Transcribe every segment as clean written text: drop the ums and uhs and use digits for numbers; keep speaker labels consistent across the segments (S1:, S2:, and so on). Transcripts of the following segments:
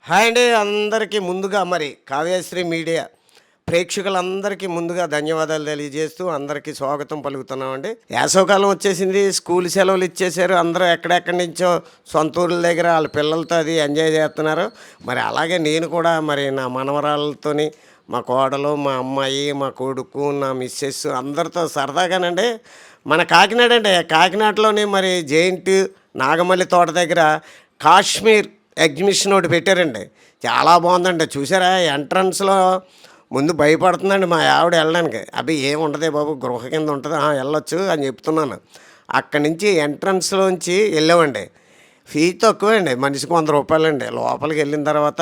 S1: Hi అండి అందరికీ ముందుగా మరి కావ్యశ్రీ మీడియా ప్రేక్షకులందరికీ ముందుగా ధన్యవాదాలు తెలియజేస్తూ అందరికీ స్వాగతం పలుకుతున్నామండి. వేసవకాలం వచ్చేసింది, స్కూల్ సెలవులు ఇచ్చేశారు. అందరూ ఎక్కడెక్కడి నుంచో సొంత ఊర్ల దగ్గర వాళ్ళ పిల్లలతో అది ఎంజాయ్ చేస్తున్నారు. మరి అలాగే నేను కూడా మరి నా మనవరాళ్ళతోని, మా కోడలు, మా అమ్మాయి, మా కొడుకు, నా మిస్సెస్ అందరితో సరదాగానండి మన కాకినాడ అండి. కాకినాడలోని మరి జైంట్ నాగమల్లి తోట దగ్గర కాశ్మీర్ ఎగ్జిబిషన్ ఒకటి పెట్టారండి. చాలా బాగుందండి. చూసారా ఎంట్రన్స్లో ముందు భయపడుతుందండి మా ఆవిడ వెళ్ళడానికి. అవి ఏముండదే బాబు, గృహ కింద ఉంటుంది, వెళ్ళొచ్చు అని చెప్తున్నాను. అక్కడి నుంచి ఎంట్రన్స్లోంచి వెళ్ళామండి. ఫీజు తక్కువే అండి, మనిషికి ₹100 లోపలికి వెళ్ళిన తర్వాత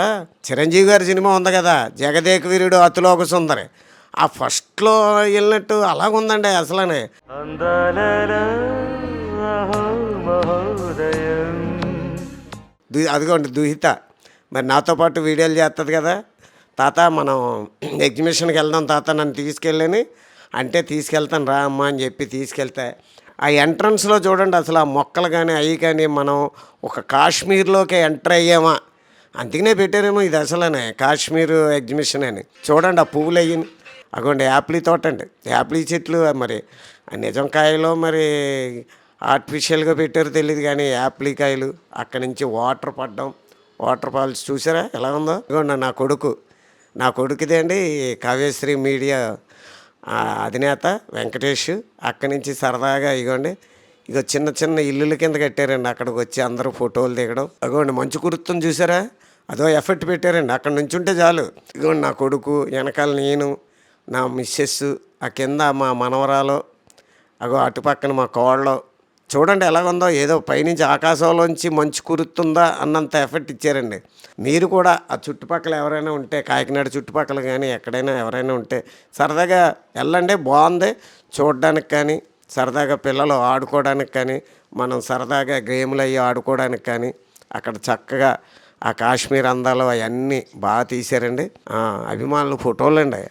S1: చిరంజీవి గారి సినిమా ఉంది కదా, జగదేక వీరుడు అతిలోక సుందరి, ఆ ఫస్ట్లో వెళ్ళినట్టు అలాగుందండి అసలనే. అదిగోండి దుహిత మరి నాతో పాటు వీడియోలు చేస్తుంది కదా, తాత మనం ఎగ్జిబిషన్కి వెళ్దాం తాత నన్ను తీసుకెళ్ళని అంటే, తీసుకెళ్తాను రా అమ్మ అని చెప్పి తీసుకెళ్తే ఆ ఎంట్రన్స్లో చూడండి అసలు ఆ మొక్కలు కానీ అవి కానీ మనం ఒక కాశ్మీర్లోకి ఎంటర్ అయ్యామా, అందుకనే పెట్టారేమో ఇది అసలనే కాశ్మీర్ ఎగ్జిబిషన్ అని. చూడండి ఆ పువ్వులు అయ్యి, అగోండి యాపిల్ తోట అండి, యాపిల్ చెట్లు. మరి నిజం కాయలో మరి ఆర్టిఫిషియల్గా పెట్టారో తెలియదు కానీ యాపిల్ కాయలు, అక్కడి నుంచి వాటర్ పడ్డం, వాటర్ ఫాల్స్ చూసారా ఎలా ఉందో. ఇదిగోండి నా కొడుకుదే అండి కావ్యశ్రీ మీడియా అధినేత వెంకటేష్. అక్కడి నుంచి సరదాగా ఇగోండి ఇగో చిన్న చిన్న ఇల్లుల కింద కట్టారండి, అక్కడికి వచ్చి అందరూ ఫోటోలు దిగడం. అగోండి మంచు కురుతుంది చూసారా, అదో ఎఫెక్ట్ పెట్టారండి. అక్కడ నుంచి ఉంటే చాలు. ఇదిగోండి నా కొడుకు, వెనకాల నేను, నా మిస్సెస్, ఆ కింద మా మనవరాలు, అగో అటుపక్కన మా కోళ్ళలో. చూడండి ఎలాగుందో, ఏదో పైనుంచి ఆకాశంలోంచి మంచు కురుతుందా అన్నంత ఎఫెక్ట్ ఇచ్చారండి. మీరు కూడా ఆ చుట్టుపక్కల ఎవరైనా ఉంటే, కాకినాడ చుట్టుపక్కల కానీ ఎక్కడైనా ఎవరైనా ఉంటే సరదాగా వెళ్ళండి. బాగుంది చూడడానికి కానీ, సరదాగా పిల్లలు ఆడుకోవడానికి కానీ, మనం సరదాగా గేమ్లు అయ్యి ఆడుకోవడానికి కానీ, అక్కడ చక్కగా ఆ కాశ్మీర్ అందాలు అవన్నీ బాగా తీశారండి. అభిమానులు ఫోటోలు అండి